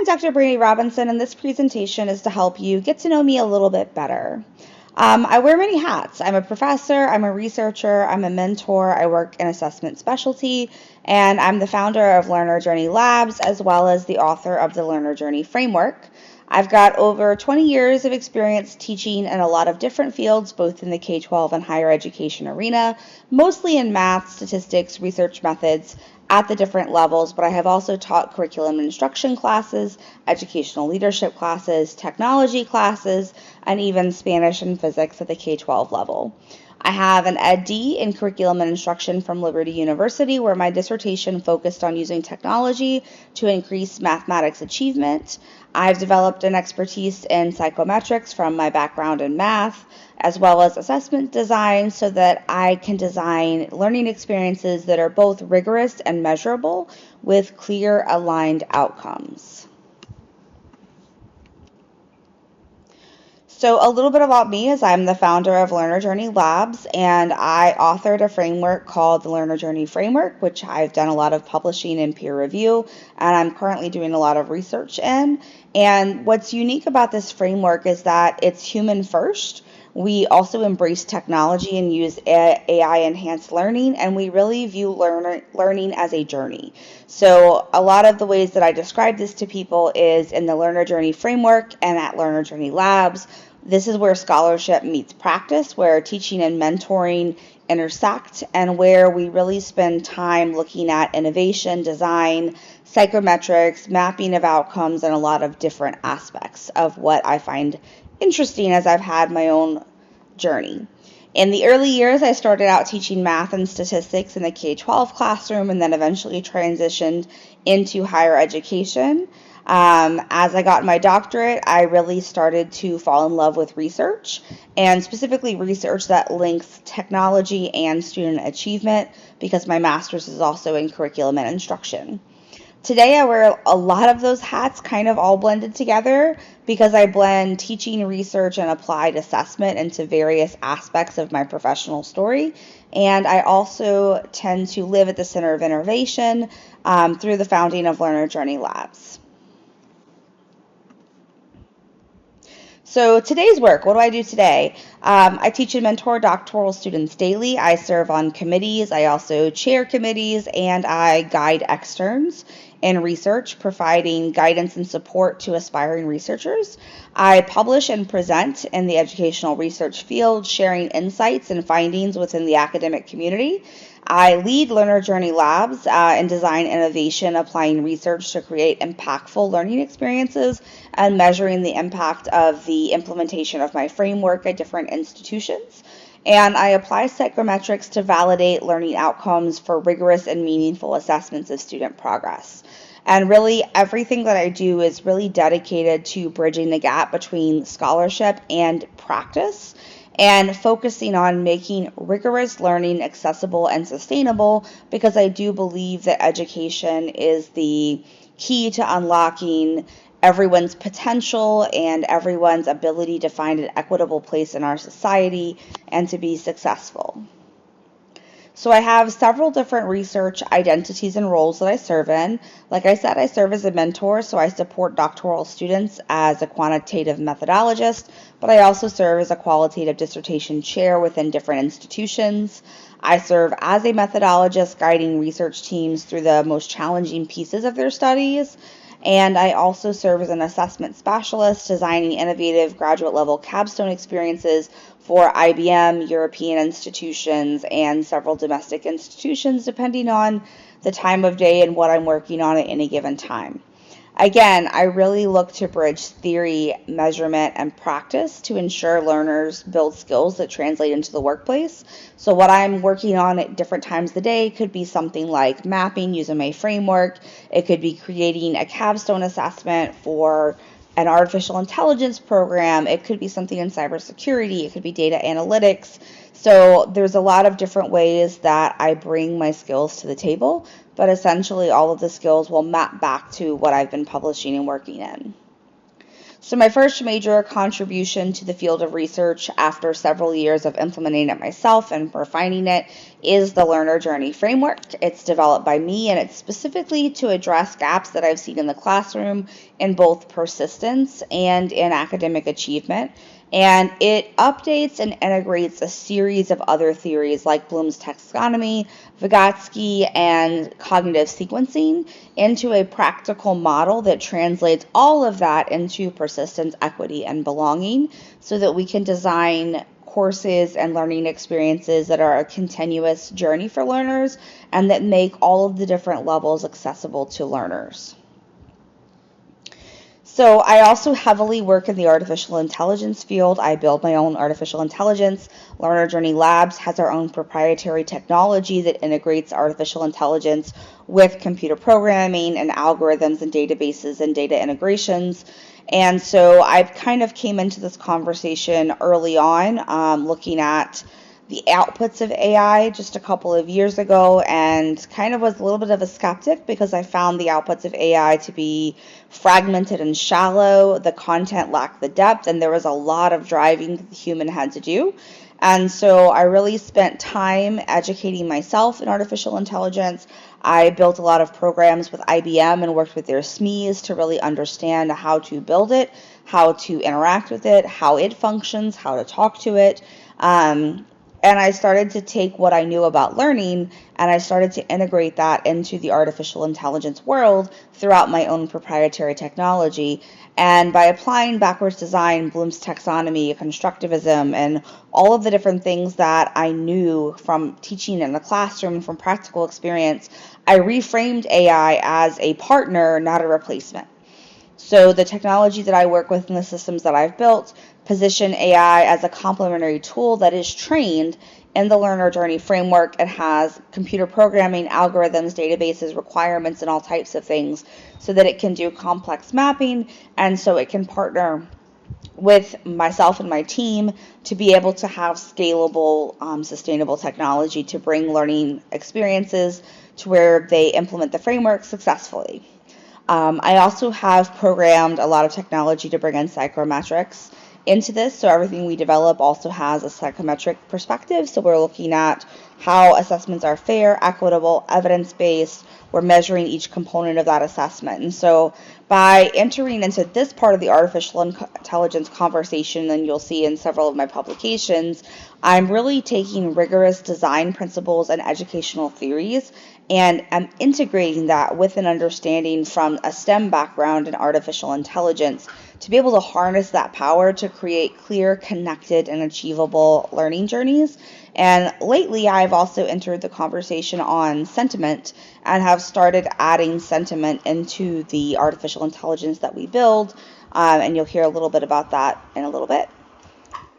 Dr. Brady Robinson, and this presentation is to help you get to know me a little bit better. I wear many hats. I'm a professor, I'm a researcher, I'm a mentor, I work in assessment specialty, and I'm the founder of Learner Journey Labs, as well as the author of the Learner Journey Framework. I've got over 20 years of experience teaching in a lot of different fields, both in the K-12 and higher education arena, mostly in math, statistics, research methods, at the different levels, but I have also taught curriculum and instruction classes, educational leadership classes, technology classes, and even Spanish and physics at the K-12 level. I have an Ed D in curriculum and instruction from Liberty University, where my dissertation focused on using technology to increase mathematics achievement. I've developed an expertise in psychometrics from my background in math, as well as assessment design, so that I can design learning experiences that are both rigorous and measurable with clear, aligned outcomes. So a little bit about me is I'm the founder of Learner Journey Labs, and I authored a framework called the Learner Journey Framework, which I've done a lot of publishing and peer review, and I'm currently doing a lot of research in. And what's unique about this framework is that it's human first. We also embrace technology and use AI-enhanced learning, and we really view learning as a journey. So a lot of the ways that I describe this to people is in the Learner Journey Framework and at Learner Journey Labs. This is where scholarship meets practice, where teaching and mentoring intersect, and where we really spend time looking at innovation, design, psychometrics, mapping of outcomes, and a lot of different aspects of what I find interesting as I've had my own journey. In the early years, I started out teaching math and statistics in the K-12 classroom and then eventually transitioned into higher education. As I got my doctorate, I really started to fall in love with research, and specifically research that links technology and student achievement, because my master's is also in curriculum and instruction. Today I wear a lot of those hats kind of all blended together because I blend teaching, research, and applied assessment into various aspects of my professional story. And I also tend to live at the center of innovation through the founding of Learner Journey Labs. So today's work, what do I do today? I teach and mentor doctoral students daily. I serve on committees. I also chair committees, and I guide externs in research, providing guidance and support to aspiring researchers. I publish and present in the educational research field, sharing insights and findings within the academic community. I lead Learner Journey Labs and design innovation, applying research to create impactful learning experiences and measuring the impact of the implementation of my framework at different institutions. And I apply psychometrics to validate learning outcomes for rigorous and meaningful assessments of student progress. And really, everything that I do is really dedicated to bridging the gap between scholarship and practice, and focusing on making rigorous learning accessible and sustainable, because I do believe that education is the key to unlocking everyone's potential and everyone's ability to find an equitable place in our society and to be successful. So I have several different research identities and roles that I serve in. Like I said, I serve as a mentor, so I support doctoral students as a quantitative methodologist, but I also serve as a qualitative dissertation chair within different institutions. I serve as a methodologist, guiding research teams through the most challenging pieces of their studies. And I also serve as an assessment specialist, designing innovative graduate level capstone experiences for IBM, European institutions, and several domestic institutions, depending on the time of day and what I'm working on at any given time. Again, I really look to bridge theory, measurement, and practice to ensure learners build skills that translate into the workplace. So what I'm working on at different times of the day could be something like mapping using my framework. It could be creating a capstone assessment for an artificial intelligence program. It could be something in cybersecurity. It could be data analytics. So there's a lot of different ways that I bring my skills to the table, but essentially all of the skills will map back to what I've been publishing and working in. So my first major contribution to the field of research after several years of implementing it myself and refining it is the Learner Journey Framework. It's developed by me, and it's specifically to address gaps that I've seen in the classroom in both persistence and in academic achievement. And it updates and integrates a series of other theories like Bloom's taxonomy, Vygotsky, and cognitive sequencing into a practical model that translates all of that into persistence, equity, and belonging so that we can design courses and learning experiences that are a continuous journey for learners and that make all of the different levels accessible to learners. So I also heavily work in the artificial intelligence field. I build my own artificial intelligence. Learner Journey Labs has our own proprietary technology that integrates artificial intelligence with computer programming and algorithms and databases and data integrations. And so I kind of came into this conversation early on, looking at the outputs of AI just a couple of years ago, and kind of was a little bit of a skeptic because I found the outputs of AI to be fragmented and shallow. The content lacked the depth, and there was a lot of driving that the human had to do. And so I really spent time educating myself in artificial intelligence. I built a lot of programs with IBM and worked with their SMEs to really understand how to build it, how to interact with it, how it functions, how to talk to it. And I started to take what I knew about learning and I started to integrate that into the artificial intelligence world throughout my own proprietary technology. And by applying backwards design, Bloom's taxonomy, constructivism, and all of the different things that I knew from teaching in the classroom, from practical experience, I reframed AI as a partner, not a replacement. So the technology that I work with and the systems that I've built position AI as a complementary tool that is trained in the Learner Journey Framework. It has computer programming, algorithms, databases, requirements, and all types of things so that it can do complex mapping, and so it can partner with myself and my team to be able to have scalable, sustainable technology to bring learning experiences to where they implement the framework successfully. I also have programmed a lot of technology to bring in psychometrics into this, so everything we develop also has a psychometric perspective. So we're looking at how assessments are fair, equitable, evidence-based. We're measuring each component of that assessment. And so by entering into this part of the artificial intelligence conversation, and you'll see in several of my publications, I'm really taking rigorous design principles and educational theories and I'm integrating that with an understanding from a STEM background in artificial intelligence to be able to harness that power to create clear, connected, and achievable learning journeys. And lately, I've also entered the conversation on sentiment and have started adding sentiment into the artificial intelligence that we build. And you'll hear a little bit about that in a little bit.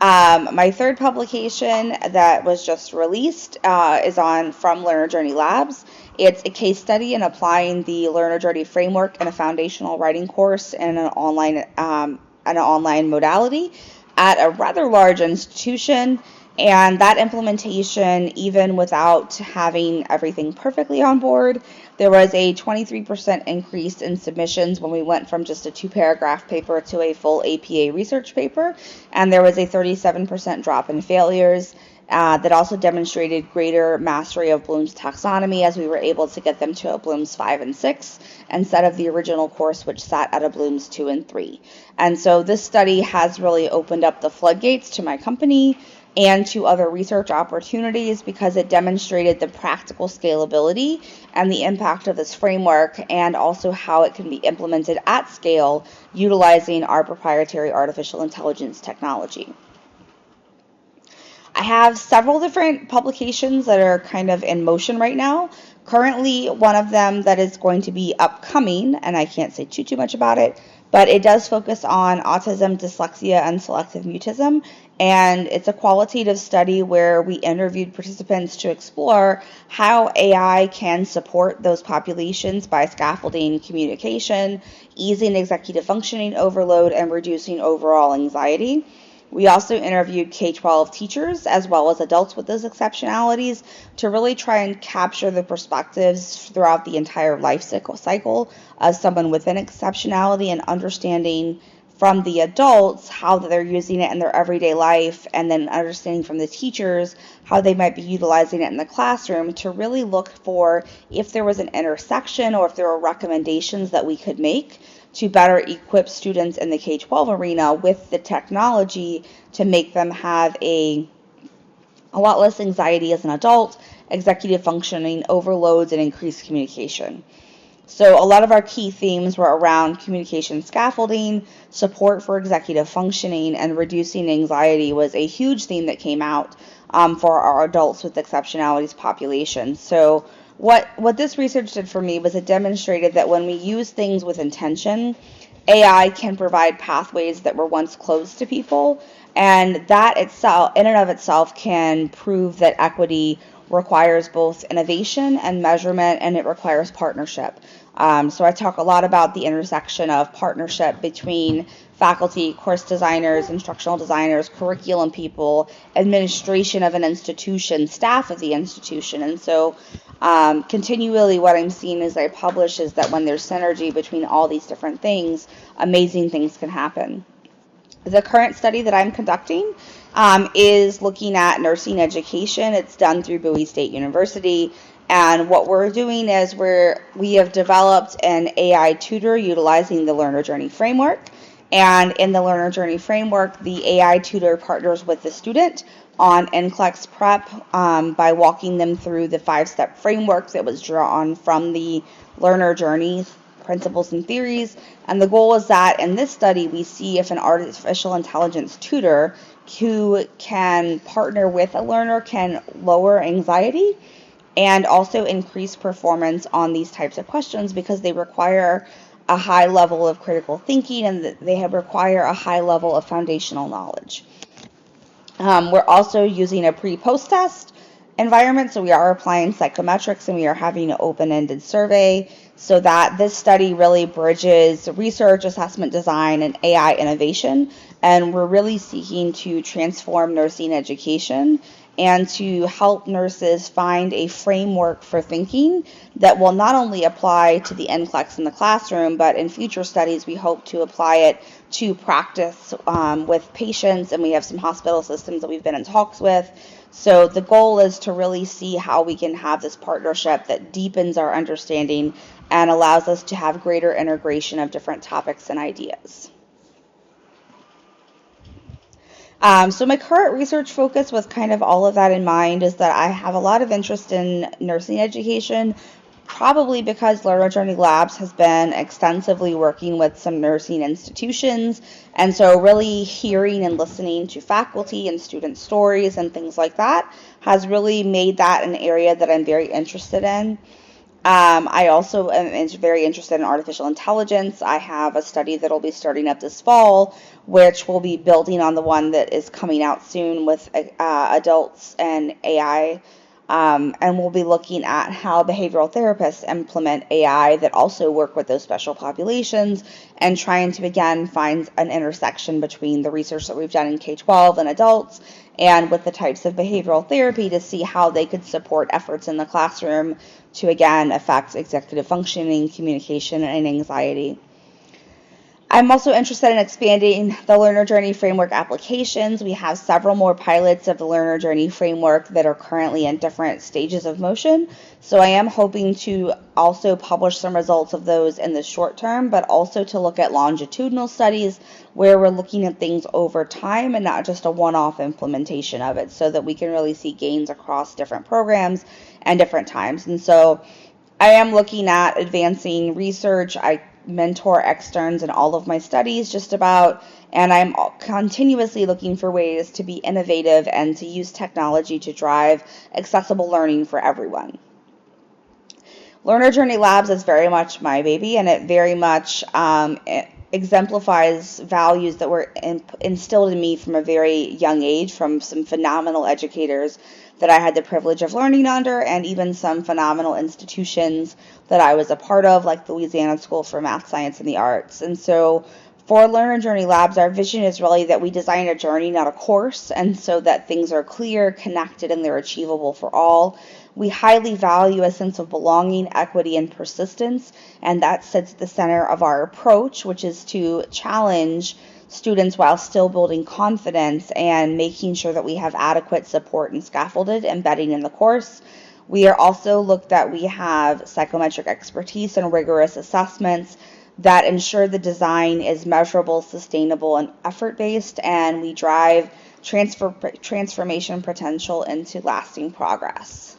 My third publication that was just released is from Learner Journey Labs. It's a case study in applying the Learner Journey framework in a foundational writing course in an online modality at a rather large institution. And that implementation, even without having everything perfectly on board, there was a 23% increase in submissions when we went from just a 2-paragraph paper to a full APA research paper. And there was a 37% drop in failures. That also demonstrated greater mastery of Bloom's taxonomy as we were able to get them to a Bloom's 5 and 6 instead of the original course, which sat at a Bloom's 2 and 3. And so this study has really opened up the floodgates to my company and to other research opportunities because it demonstrated the practical scalability and the impact of this framework and also how it can be implemented at scale utilizing our proprietary artificial intelligence technology. I have several different publications that are kind of in motion right now. Currently, one of them that is going to be upcoming, and I can't say too much about it, but it does focus on autism, dyslexia, and selective mutism. And it's a qualitative study where we interviewed participants to explore how AI can support those populations by scaffolding communication, easing executive functioning overload, and reducing overall anxiety. We also interviewed K-12 teachers as well as adults with those exceptionalities to really try and capture the perspectives throughout the entire life cycle of someone with an exceptionality and understanding from the adults how they're using it in their everyday life, and then understanding from the teachers how they might be utilizing it in the classroom, to really look for if there was an intersection or if there were recommendations that we could make to better equip students in the K-12 arena with the technology to make them have a lot less anxiety as an adult, executive functioning, overloads, and increased communication. So a lot of our key themes were around communication scaffolding, support for executive functioning, and reducing anxiety was a huge theme that came out for our adults with exceptionalities population. So what this research did for me was it demonstrated that when we use things with intention, AI can provide pathways that were once closed to people, and that itself, in and of itself, can prove that equity requires both innovation and measurement, and it requires partnership. So I talk a lot about the intersection of partnership between faculty, course designers, instructional designers, curriculum people, administration of an institution, staff of the institution. And so continually what I'm seeing as I publish is that when there's synergy between all these different things, amazing things can happen. The current study that I'm conducting is looking at nursing education. It's done through Bowie State University. And what we're doing is we have developed an AI tutor utilizing the Learner Journey Framework. And in the Learner Journey Framework, the AI tutor partners with the student on NCLEX prep by walking them through the 5-step framework that was drawn from the Learner Journey principles and theories. And the goal is that in this study, we see if an artificial intelligence tutor who can partner with a learner can lower anxiety and also increase performance on these types of questions, because they require a high level of critical thinking and they require a high level of foundational knowledge. We're also using a pre-post test environment, so we are applying psychometrics and we are having an open-ended survey, so that this study really bridges research, assessment design, and AI innovation. And we're really seeking to transform nursing education and to help nurses find a framework for thinking that will not only apply to the NCLEX in the classroom, but in future studies we hope to apply it to practice with patients, and we have some hospital systems that we've been in talks with. So the goal is to really see how we can have this partnership that deepens our understanding and allows us to have greater integration of different topics and ideas. So my current research focus, with kind of all of that in mind, is that I have a lot of interest in nursing education, probably because Learner Journey Labs has been extensively working with some nursing institutions, and so really hearing and listening to faculty and student stories and things like that has really made that an area that I'm very interested in. I also am very interested in artificial intelligence. I have a study that will be starting up this fall, which will be building on the one that is coming out soon with adults and AI. And we'll be looking at how behavioral therapists implement AI that also work with those special populations, and trying to, again, find an intersection between the research that we've done in K-12 and adults and with the types of behavioral therapy to see how they could support efforts in the classroom to, again, affect executive functioning, communication, and anxiety. I'm also interested in expanding the Learner Journey Framework applications. We have several more pilots of the Learner Journey Framework that are currently in different stages of motion. So I am hoping to also publish some results of those in the short term, but also to look at longitudinal studies where we're looking at things over time and not just a one-off implementation of it, so that we can really see gains across different programs and different times. And so I am looking at advancing research. I mentor externs in all of my studies just about, and I'm continuously looking for ways to be innovative and to use technology to drive accessible learning for everyone. Learner Journey Labs is very much my baby, and it very much exemplifies values that were instilled in me from a very young age from some phenomenal educators that I had the privilege of learning under, and even some phenomenal institutions that I was a part of, like the Louisiana School for Math, Science, and the Arts. And so for Learner Journey Labs, our vision is really that we design a journey, not a course, and so that things are clear, connected, and they're achievable for all. We highly value a sense of belonging, equity, and persistence, and that sits at the center of our approach, which is to challenge students while still building confidence and making sure that we have adequate support and scaffolded embedding in the course. We are also looked at, we have psychometric expertise and rigorous assessments that ensure the design is measurable, sustainable, and effort-based, and we drive transformation potential into lasting progress.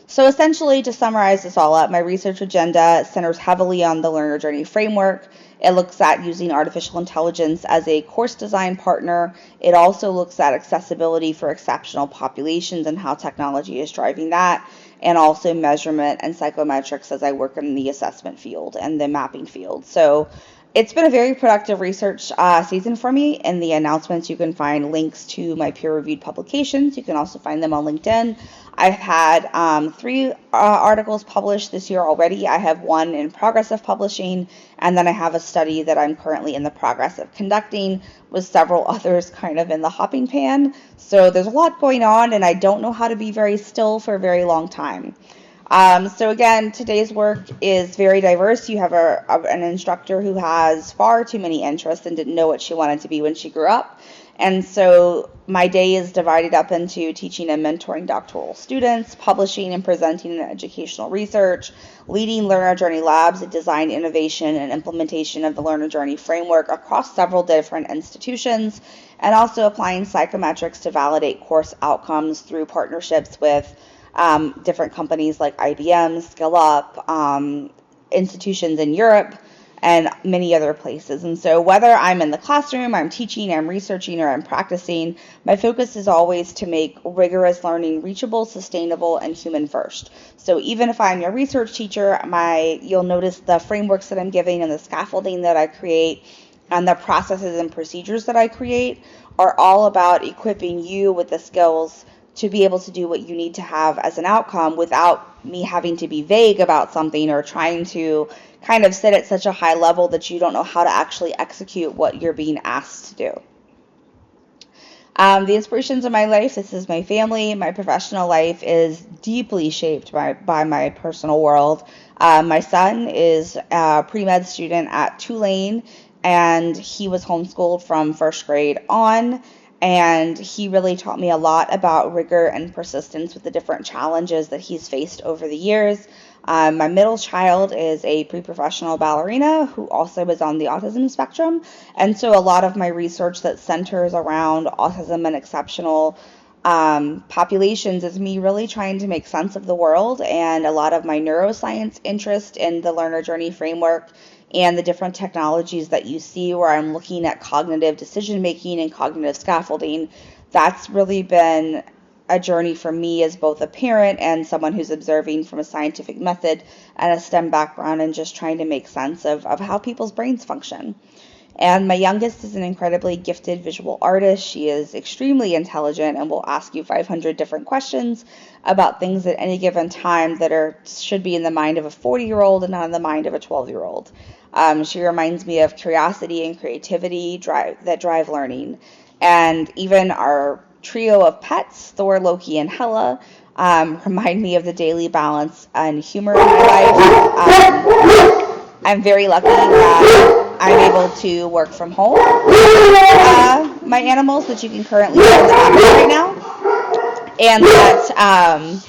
So essentially, to summarize this all up, my research agenda centers heavily on the learner journey framework. It looks at using artificial intelligence as a course design partner. It also looks at accessibility for exceptional populations and how technology is driving that, and also measurement and psychometrics as I work in the assessment field and the mapping field. So it's been a very productive research season for me. In the announcements, you can find links to my peer-reviewed publications. You can also find them on LinkedIn. I've had 3 articles published this year already. I have 1 in progress of publishing, and then I have a study that I'm currently in the progress of conducting with several others kind of in the hopping pan. So there's a lot going on, and I don't know how to be very still for a very long time. So again, today's work is very diverse. You have an instructor who has far too many interests and didn't know what she wanted to be when she grew up. And so my day is divided up into teaching and mentoring doctoral students, publishing and presenting educational research, leading learner journey labs, design, innovation, and implementation of the learner journey framework across several different institutions, and also applying psychometrics to validate course outcomes through partnerships with different companies like IBM, SkillUp, institutions in Europe, and many other places. And so whether I'm in the classroom, I'm teaching, I'm researching, or I'm practicing, my focus is always to make rigorous learning reachable, sustainable, and human first. So even if I'm your research teacher, you'll notice the frameworks that I'm giving and the scaffolding that I create and the processes and procedures that I create are all about equipping you with the skills to be able to do what you need to have as an outcome without me having to be vague about something or trying to kind of sit at such a high level that you don't know how to actually execute what you're being asked to do. The inspirations of my life, this is my family. My professional life is deeply shaped by my personal world. My son is a pre-med student at Tulane, and he was homeschooled from first grade on. And he really taught me a lot about rigor and persistence with the different challenges that he's faced over the years. My middle child is a pre-professional ballerina who also is on the autism spectrum. And so a lot of my research that centers around autism and exceptional populations is me really trying to make sense of the world, and a lot of my neuroscience interest in the learner journey framework and the different technologies that you see where I'm looking at cognitive decision making and cognitive scaffolding. That's really been a journey for me as both a parent and someone who's observing from a scientific method and a STEM background and just trying to make sense of how people's brains function. And my youngest is an incredibly gifted visual artist. She is extremely intelligent and will ask you 500 different questions about things at any given time that should be in the mind of a 40-year-old and not in the mind of a 12-year-old. She reminds me of curiosity and creativity that drive learning. And even our trio of pets, Thor, Loki, and Hela, remind me of the daily balance and humor in my life. I'm very lucky that I'm able to work from home. My animals that you can currently hear in the background right now, and that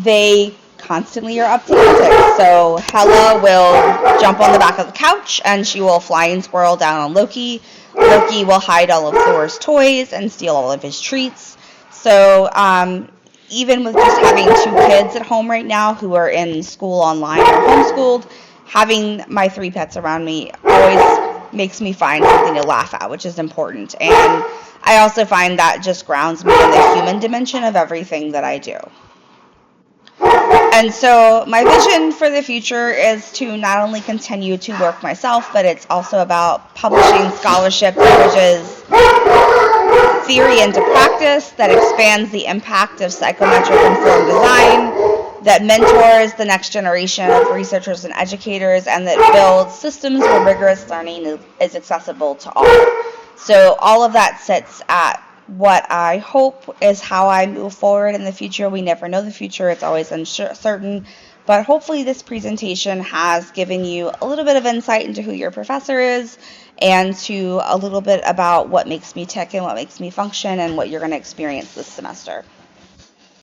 they constantly are up to antics. So Hela will jump on the back of the couch and she will flying squirrel down on Loki. Loki will hide all of Thor's toys and steal all of his treats. So even with just having 2 kids at home right now who are in school online or homeschooled, having my 3 pets around me always makes me find something to laugh at, which is important. And I also find that just grounds me in the human dimension of everything that I do. And so my vision for the future is to not only continue to work myself, but it's also about publishing scholarship that bridges theory into practice, that expands the impact of psychometric informed design, that mentors the next generation of researchers and educators, and that builds systems where rigorous learning is accessible to all. So all of that sits at what I hope is how I move forward in the future. We never know the future, it's always uncertain. But hopefully, this presentation has given you a little bit of insight into who your professor is and to a little bit about what makes me tick and what makes me function and what you're going to experience this semester.